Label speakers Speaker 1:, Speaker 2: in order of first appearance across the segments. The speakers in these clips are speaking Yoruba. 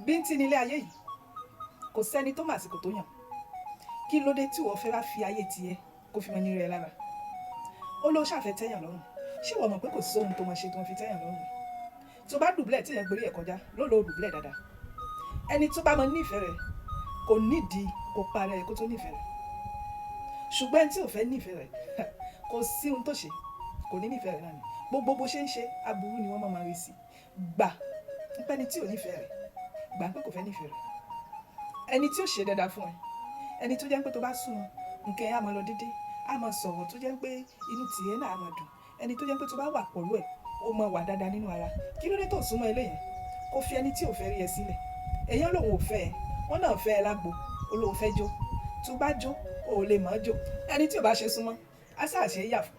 Speaker 1: bíntín nílé ayé yìí, kò sẹ́ni tó mà àsìkò tó yàn. Kí ló dé tí wọ́n fẹ́ wá fi ayé tiẹ̀ kó fi mọ ní rẹ̀ lára? Ó ló ṣàfẹ́ tẹ́yàn lọ́rùn. Ṣé wọ́n mọ̀ pé kò sóhun tó mọ̀ ṣe tó ń fi tẹ́yàn lọ́rùn? Tó bá dùbúlẹ̀ tí yẹn gbérí ẹ̀ kọjá ló lò ó dùbúlẹ̀ dáadáa. Ẹni tó bá mọ nífẹ̀ẹ́ rẹ̀ kò nídìí kó parẹ́ ẹ̀ kó tó nífẹ̀ẹ́ rẹ̀. Ṣùgbọ́n ẹni tí ò fẹ́ nífẹ̀ẹ́ rẹ̀ kò sí ohun tó ṣe, kò ní nífẹ̀ẹ́ rẹ̀ náà ni. Gbogbo bó ṣe ń ṣe aburú ni wọ́n máa rí sí. Gbà pé ẹni tí ò nífẹ̀ẹ́ rẹ̀, gbà pé kò fẹ́ nífẹ̀ẹ́ rẹ̀. Ẹni tí ó ṣe dáadáa fún ẹ, ẹni tó jẹ́ pé tó bá sùn nǹkan ẹ̀ á máa lọ dédé, á máa sọ̀rọ̀ tó jẹ́ pé inú tìẹ náà á máa dùn. Ẹni tó jẹ́ pé tó bá wà pẹ̀lú ẹ̀, ó máa wà dáadáa nínú ara. Kí ló dé tó súnmọ́ eléyẹn? Kó fi ẹni tí ò fẹ́ rí ẹ sílẹ̀. Èèyàn lòun ò fẹ́ ẹ, wọ́n náà fẹ́ ẹ lágbo, ó lóun fẹ́ jó. Tó bá jó, o ò lè mọ̀ jó. Ẹni tí ò bá ṣe súnmọ́, á sáà ṣe é yà fún.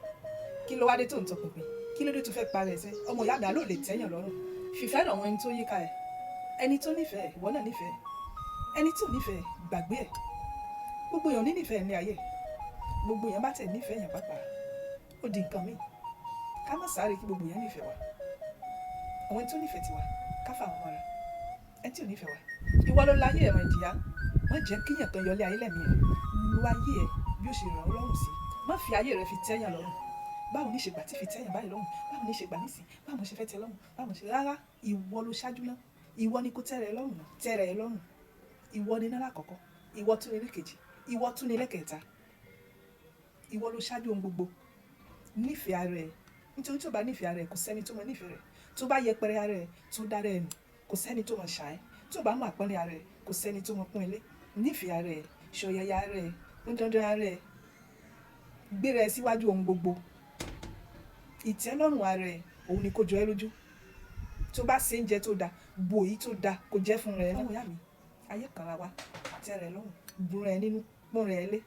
Speaker 1: Kí ló wá dé tó ń tọpinpin? Kí ló dé tó fẹ́ parẹ́ ẹsẹ̀? Ọmọ ìyá mi àlọ́ lè tẹ́yàn lọ́rùn. Fìfẹ́ ràn wọ́n ẹni tó yíká ẹ. Ẹni tó nífẹ̀ẹ́, ìwọ náà nífẹ̀ẹ́. Ẹni tí ò nífẹ̀ẹ́, gbàgbé ẹ̀. Gbogbo èèyàn ní nífẹ̀ẹ́ ní ayé. Gbogbo èèyàn bá tẹ̀ nífẹ̀ẹ́ èèyàn pàápàá, ó di nǹkan míì. Ká má sáré kí gbogbo èèyàn nífẹ̀ẹ́ wa. Àwọn tó nífẹ̀ẹ́ tiwa, ká fà wọ́n mọ́ra. Ẹni tí ò nífẹ̀ẹ́ wa, ìwọ ló láyé ẹ̀rọ ìdíyà. Má jẹ́ kíyàn kan yọlé ayé lẹ́mìí rẹ̀. Lu ayé ẹ̀ bí ó ṣe ràn ọ́ lọ́rùn sí. Má fi ayé rẹ̀ fi tẹ́yàn lọ́rùn. Báwo ní ṣe gbà tí fi tẹ́yàn báyìí lọ́rùn? Báwo ní ṣe gbà nísìn? Báwo ṣe fẹ́ tẹ́ lọ́rùn? Báwo ṣe rárá? Ìwọ ló ṣáájú náà. Ìwọ ni kó tẹ́rẹ̀ ẹ lọ́rùn náà. Tẹ́rẹ̀ ẹ lọ́rùn. Ìwọ ni náà lákọ̀ọ́kọ́. Ìwọ tún ni lẹ́kejì. Ìwọ tún ni lẹ́kẹta. Ìwọ ló ṣáájú ohun gbogbo. Nífẹ̀ẹ́ ara ẹ. Nítorí tó bá nífẹ̀ẹ́ ara ẹ, kò sẹ́ni tó mọ nífẹ̀ẹ́ rẹ̀. Tó bá yẹpẹrẹ ara ẹ, tó dára ẹ nù, kò sẹ́ni tó mọ ṣàá ẹ. Tó bá mọ àpọ́nlé ara ẹ, kò sẹ́ni tó mọ pọ́n ẹ lé. Nífẹ̀ẹ́ ara ẹ, ṣọ̀yàyà ara ẹ, ń dandan ara ẹ. Gbéra ẹ síwájú ohun gbogbo. Ìtẹ́lọ́rùn ara ẹ, òun ni kó jọ ẹ lójú. Tó bá ṣe oúnjẹ tó dáa, bò èyí tó dáa kó jẹ́ fún rẹ. Ọmọ ìyá mi, ayé kan la wá, tẹ́rẹ̀ ẹ lọ́rùn, dùn rẹ nínú, pọ́n rẹ lé.